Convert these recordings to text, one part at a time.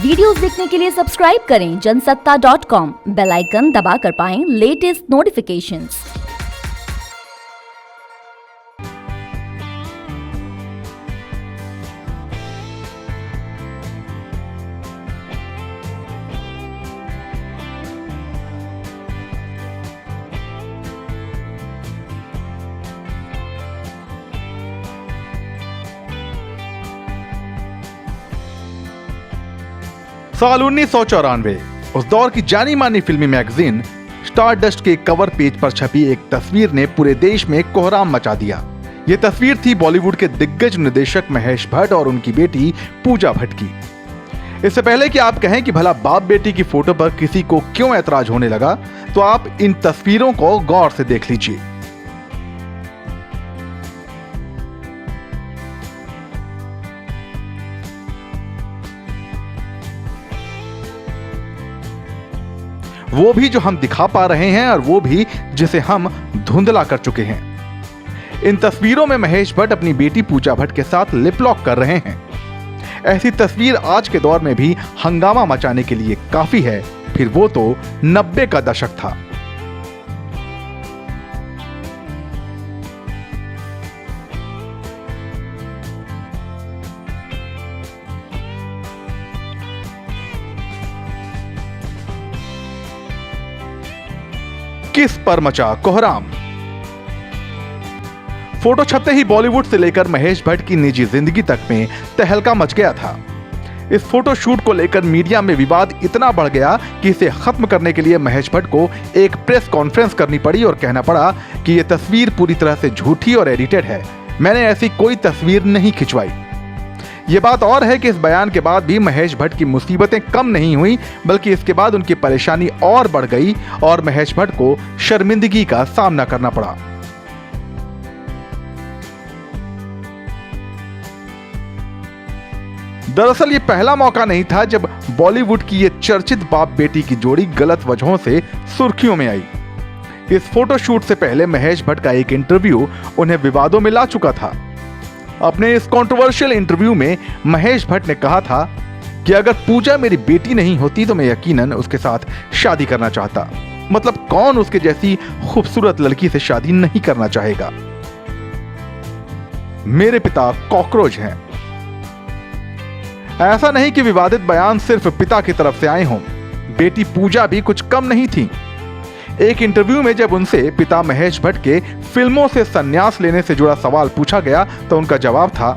Videos देखने के लिए सब्सक्राइब करें जनसत्ता.com, बेल आइकन दबाकर पाएं लेटेस्ट नोटिफिकेशंस। साल 1994 उस दौर की जानी मानी फिल्मी मैगजीन स्टारडस्ट के कवर पेज पर छपी एक तस्वीर ने पूरे देश में कोहराम मचा दिया। ये तस्वीर थी बॉलीवुड के दिग्गज निर्देशक महेश भट्ट और उनकी बेटी पूजा भट्ट की। इससे पहले कि आप कहें कि भला बाप बेटी की फोटो पर किसी को क्यों ऐतराज होने लगा, तो आप इन तस्वीरों को गौर से देख लीजिए। वो भी जो हम दिखा पा रहे हैं और वो भी जिसे हम धुंधला कर चुके हैं। इन तस्वीरों में महेश भट्ट अपनी बेटी पूजा भट्ट के साथ लिप लॉक कर रहे हैं। ऐसी तस्वीर आज के दौर में भी हंगामा मचाने के लिए काफी है, फिर वो तो 90 का दशक था। किस पर मचा कोहराम। फोटो छपते ही बॉलीवुड से लेकर महेश भट्ट की निजी जिंदगी तक में तहलका मच गया था। इस फोटो शूट को लेकर मीडिया में विवाद इतना बढ़ गया कि इसे खत्म करने के लिए महेश भट्ट को एक प्रेस कॉन्फ्रेंस करनी पड़ी और कहना पड़ा कि यह तस्वीर पूरी तरह से झूठी और एडिटेड है, मैंने ऐसी कोई तस्वीर नहीं खिंचवाई। ये बात और है कि इस बयान के बाद भी महेश भट्ट की मुसीबतें कम नहीं हुई, बल्कि इसके बाद उनकी परेशानी और बढ़ गई और महेश भट्ट को शर्मिंदगी का सामना करना पड़ा। दरअसल ये पहला मौका नहीं था जब बॉलीवुड की ये चर्चित बाप बेटी की जोड़ी गलत वजहों से सुर्खियों में आई। इस फोटो शूट से पहले महेश भट्ट का एक इंटरव्यू उन्हें विवादों में ला चुका था। अपने इस कंट्रोवर्शियल इंटरव्यू में महेश भट्ट ने कहा था कि अगर पूजा मेरी बेटी नहीं होती तो मैं यकीनन उसके साथ शादी करना चाहता। मतलब कौन उसके जैसी खूबसूरत लड़की से शादी नहीं करना चाहेगा। मेरे पिता कॉकरोच हैं। ऐसा नहीं कि विवादित बयान सिर्फ पिता की तरफ से आए हों, बेटी पूजा भी कुछ कम नहीं थी। एक इंटरव्यू में जब उनसे पिता महेश भट्ट के फिल्मों से संन्यास लेने से जुड़ा सवाल पूछा गया तो उनका जवाब था,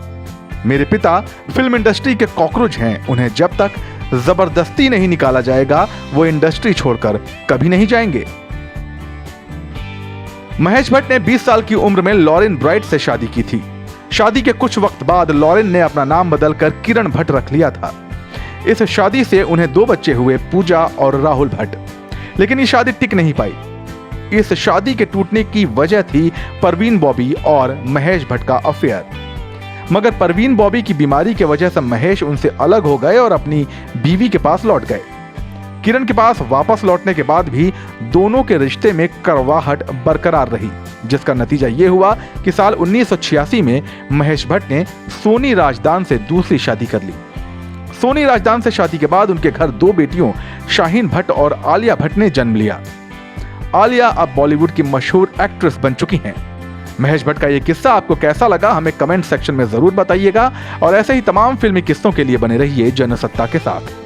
मेरे पिता फिल्म इंडस्ट्री के कॉकरोच हैं, उन्हें जब तक जबरदस्ती नहीं निकाला जाएगा वो इंडस्ट्री छोड़कर कभी नहीं जाएंगे। महेश भट्ट ने 20 साल की उम्र में लॉरेन ब्राइट से शादी की थी। शादी के कुछ वक्त बाद लॉरेन ने अपना नाम बदलकर किरण भट्ट रख लिया था। इस शादी से उन्हें 2 बच्चे हुए, पूजा और राहुल भट्ट। लेकिन ये शादी टिक नहीं पाई। इस शादी के टूटने की वजह थी परवीन बॉबी और महेश भट्ट का अफेयर। मगर परवीन बॉबी की बीमारी की वजह से महेश उनसे अलग हो गए और अपनी बीवी के पास लौट गए। किरण के पास वापस लौटने के बाद भी दोनों के रिश्ते में कड़वाहट बरकरार रही, जिसका नतीजा ये हुआ कि साल 1986 में महेश भट्ट ने सोनी राजदान से दूसरी शादी कर ली। सोनी राजदान से शादी के बाद उनके घर 2 बेटियों शाहीन भट्ट और आलिया भट्ट ने जन्म लिया। आलिया अब बॉलीवुड की मशहूर एक्ट्रेस बन चुकी हैं। महेश भट्ट का ये किस्सा आपको कैसा लगा हमें कमेंट सेक्शन में जरूर बताइएगा और ऐसे ही तमाम फिल्मी किस्सों के लिए बने रहिए जनसत्ता के साथ।